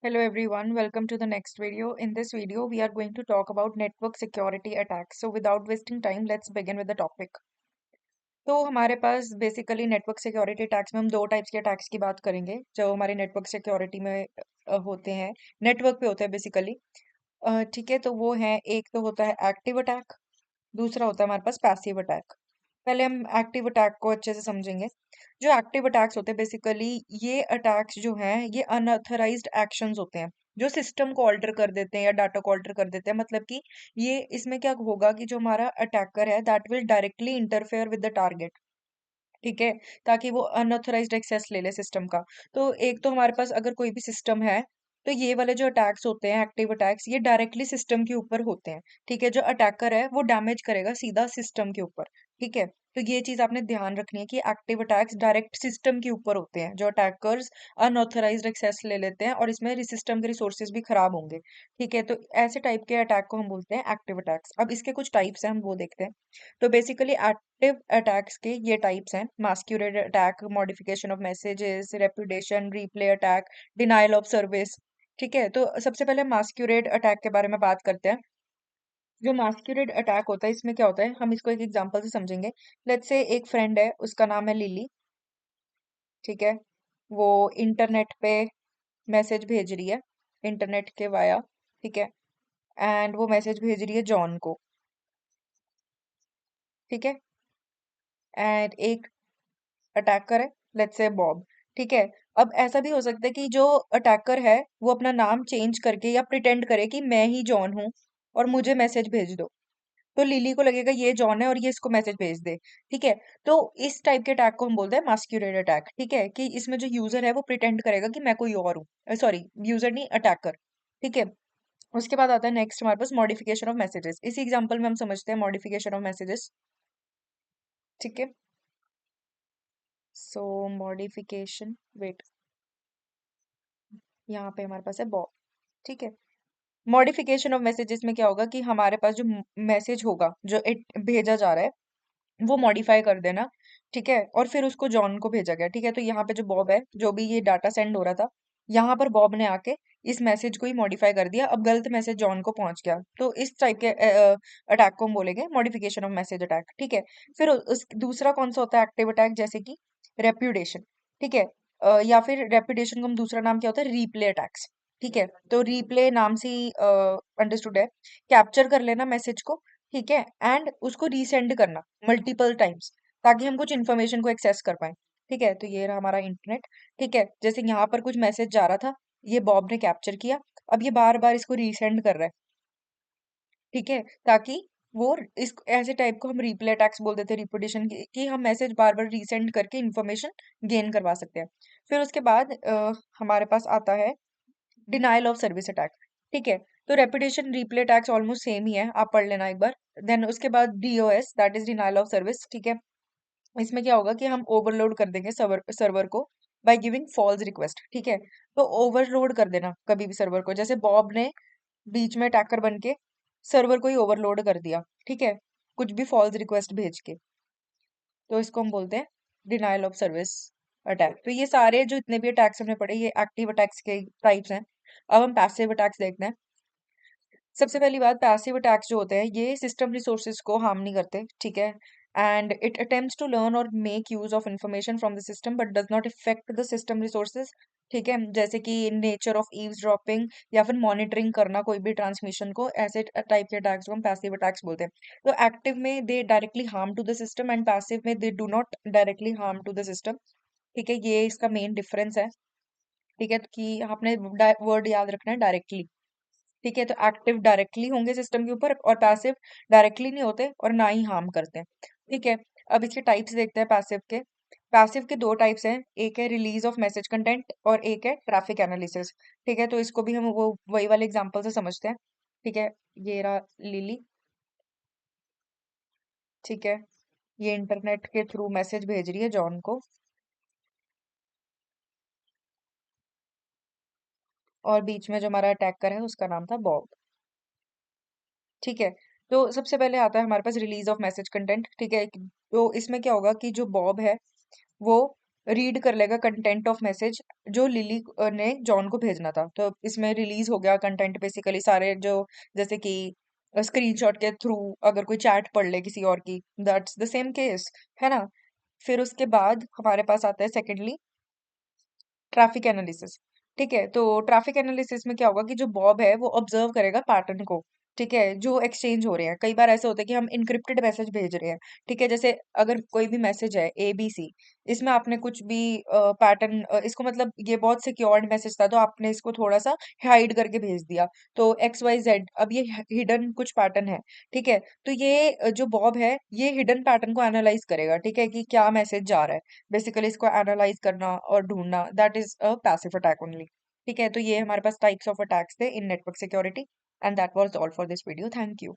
Hello everyone, welcome to the next video. In this video, we are going to talk about network security attacks. So without wasting time, let's begin with the topic. तो हमारे पास basically network security attacks में हम दो types के attacks की बात करेंगे जो हमारे नेटवर्क सिक्योरिटी में होते हैं, नेटवर्क पे होते हैं बेसिकली। ठीक है, तो वो है, एक तो होता है एक्टिव अटैक, दूसरा होता है हमारे पास पैसिव अटैक। पहले हम एक्टिव अटैक को अच्छे से समझेंगे। जो एक्टिव अटैक्स होते हैं बेसिकली, ये अटैक्स जो हैं ये अनऑथराइज्ड एक्शंस होते हैं जो सिस्टम को ऑल्टर कर देते हैं या डाटा को ऑल्टर कर देते हैं। मतलब कि ये इसमें क्या होगा कि जो हमारा अटैकर है that will directly interfere with the target. ठीक है, ताकि वो अनऑथराइज्ड एक्सेस ले ले सिस्टम का। तो एक तो हमारे पास अगर कोई भी सिस्टम है, तो ये वाले जो अटैक्स होते हैं एक्टिव अटैक्स, ये डायरेक्टली सिस्टम के ऊपर होते हैं। ठीक है, जो अटैकर है वो डैमेज करेगा सीधा सिस्टम के ऊपर। ठीक है, तो ये चीज आपने ध्यान रखनी है कि एक्टिव अटैक्स डायरेक्ट सिस्टम के ऊपर होते हैं। जो अटैकर्स अनऑथराइज्ड एक्सेस ले लेते हैं और इसमें सिस्टम के रिसोर्सेज भी खराब होंगे। ठीक है, तो ऐसे टाइप के अटैक को हम बोलते हैं एक्टिव अटैक्स। अब इसके कुछ टाइप्स हैं, हम वो देखते हैं। तो बेसिकली एक्टिव अटैक्स के ये टाइप्स हैं: masquerade attack, modification of messages, reputation replay attack, denial of service. ठीक है, तो सबसे पहले मास्क्यूरेड अटैक के बारे में बात करते हैं। जो मास्क्यूरेड अटैक होता है, इसमें क्या होता है, हम इसको एक एग्जांपल से समझेंगे। लेट्स से एक फ्रेंड है, उसका नाम है लिली। ठीक है, वो इंटरनेट पे मैसेज भेज रही है, इंटरनेट के वाया। ठीक है, एंड वो मैसेज भेज रही है जॉन को। ठीक है, एंड एक अटैकर है, लेट्स से बॉब। ठीक है, अब ऐसा भी हो सकता है कि जो अटैकर है वो अपना नाम चेंज करके या प्रिटेंड करे कि मैं ही जॉन हूँ और मुझे मैसेज भेज दो। तो लिली को लगेगा ये जॉन है और ये इसको मैसेज भेज दे। ठीक है, तो इस टाइप के अटैक को हम बोलते हैं मास्क्यूरेड अटैक। ठीक है, कि इसमें जो यूजर है वो प्रिटेंड करेगा कि मैं कोई और हूँ, सॉरी यूजर नहीं, अटैकर। ठीक है, उसके बाद आता है नेक्स्ट हमारे पास मॉडिफिकेशन ऑफ मैसेजेस। इसी एग्जांपल में हम समझते हैं मॉडिफिकेशन ऑफ मैसेजेस। ठीक है, सो मॉडिफिकेशन, वेट, यहाँ पे हमारे पास है बॉब। ठीक है, मॉडिफिकेशन ऑफ मैसेजेस में क्या होगा कि हमारे पास जो मैसेज होगा जो भेजा जा रहा है वो मॉडिफाई कर देना। ठीक है, और फिर उसको जॉन को भेजा गया। ठीक है, तो यहाँ पे जो बॉब है, जो भी ये डाटा सेंड हो रहा था, यहाँ पर बॉब ने आके इस मैसेज को ही मॉडिफाई कर दिया। अब गलत मैसेज जॉन को पहुंच गया, तो इस टाइप के अटैक को हम बोलेंगे मॉडिफिकेशन ऑफ मैसेज अटैक। ठीक है, फिर उस दूसरा कौन सा होता है एक्टिव अटैक, जैसे कि रेप्यूटेशन। ठीक है, या फिर रेप्यूटेशन का हम दूसरा नाम क्या होता है, रीप्ले अटैक्स। ठीक है, तो रीप्ले नाम से ही अंडरस्टूड है, कैप्चर कर लेना मैसेज को। ठीक है, एंड उसको रीसेंड करना मल्टीपल टाइम्स, ताकि हम कुछ इन्फॉर्मेशन को एक्सेस कर पाए। ठीक है, तो ये रहा हमारा इंटरनेट। ठीक है, जैसे यहाँ पर कुछ मैसेज जा रहा था, ये बॉब ने कैप्चर किया, अब ये बार बार इसको रीसेंड कर रहा है। ठीक है, ताकि वो इस ऐसे टाइप को हम रिप्ले अटैक्स बोल देते हैं, रिपीटेशन की, कि हम मैसेज बार बार रीसेंड करके इन्फॉर्मेशन गेन करवा सकते हैं। फिर उसके बाद हमारे पास आता है डिनायल ऑफ सर्विस अटैक। ठीक है, तो reputation replay attacks almost same ही है, आप पढ़ लेना एक बार। देन उसके बाद DOS, that is denial of service. ठीक है, इसमें क्या होगा कि हम ओवरलोड कर देंगे सर्वर सर्वर को बाय गिविंग फॉल्स रिक्वेस्ट। ठीक है, तो ओवरलोड कर देना कभी भी सर्वर को, जैसे बॉब ने बीच में अटैकर बन के सर्वर को ही ओवरलोड कर दिया। ठीक है, कुछ भी फॉल्स रिक्वेस्ट भेज के, तो इसको हम बोलते हैं डिनायल ऑफ सर्विस अटैक। तो ये सारे जो इतने भी अटैक्स हमने पढ़े, ये एक्टिव अटैक्स के टाइप्स हैं। अब हम पैसिव अटैक्स देखते हैं। सबसे पहली बात, पैसिव अटैक्स जो होते हैं ये सिस्टम रिसोर्सेज को हार्म नहीं करते। ठीक है, and it attempts to learn और make use of information from the system but does not effect the system resources. ठीक है, जैसे कि नेचर ऑफ ईव्सड्रॉपिंग या फिर मॉनिटरिंग करना कोई भी ट्रांसमिशन को, ऐसे टाइप के अटैक्स को हम पैसिव अटैक्स बोलते हैं। तो एक्टिव में they directly harm to the system and passive में they do not directly harm to the system. ठीक है, ये इसका मेन डिफरेंस है। ठीक है, कि आपने वर्ड याद रखना है, डायरेक्टली। ठीक है, तो एक्टिव डायरेक्टली होंगे सिस्टम के ऊपर और पैसिव डायरेक्टली नहीं होते और ना ही हार्म करते हैं। ठीक है, अब इसके टाइप्स देखते हैं पैसिव के। पैसिव के दो टाइप्स हैं, एक है रिलीज ऑफ मैसेज कंटेंट और एक है ट्रैफिक एनालिसिस। ठीक है, तो इसको भी हम वो वही वाले एग्जांपल से समझते हैं। ठीक है, ये रहा लिली। ठीक है, ये इंटरनेट के थ्रू मैसेज भेज रही है जॉन को, और बीच में जो हमारा अटैकर है उसका नाम था बॉब। ठीक है, तो सबसे पहले आता है हमारे पास रिलीज ऑफ मैसेज कंटेंट। ठीक है, तो इसमें क्या होगा कि जो बॉब है वो रीड कर लेगा कंटेंट ऑफ मैसेज जो लिली ने जॉन को भेजना था। तो इसमें रिलीज हो गया कंटेंट, बेसिकली सारे जो, जैसे कि स्क्रीनशॉट के थ्रू अगर कोई चैट पढ़ ले किसी और की, दैट्स द सेम केस, है ना। फिर उसके बाद हमारे पास आता है सेकेंडली ट्रैफिक एनालिसिस। ठीक है, तो ट्रैफिक एनालिसिस में क्या होगा कि जो बॉब है वो ऑब्जर्व करेगा पैटर्न को। ठीक है, जो एक्सचेंज हो रहे हैं, कई बार ऐसे होता है कि हम इनक्रिप्टेड मैसेज भेज रहे हैं। ठीक है, जैसे अगर कोई भी मैसेज है ABC, इसमें आपने कुछ भी पैटर्न, इसको मतलब ये बहुत सिक्योर्ड मैसेज था तो आपने इसको थोड़ा सा हाइड करके भेज दिया, तो XYZ, अब ये हिडन कुछ पैटर्न है। ठीक है, तो ये जो बॉब है ये हिडन पैटर्न को एनालाइज करेगा। ठीक है, कि क्या मैसेज जा रहा है, बेसिकली इसको एनालाइज करना और ढूंढना, that is a passive attack only. ठीक है, तो ये हमारे पास टाइप्स ऑफ अटैक्स थे in network security, and that was all for this video. Thank you.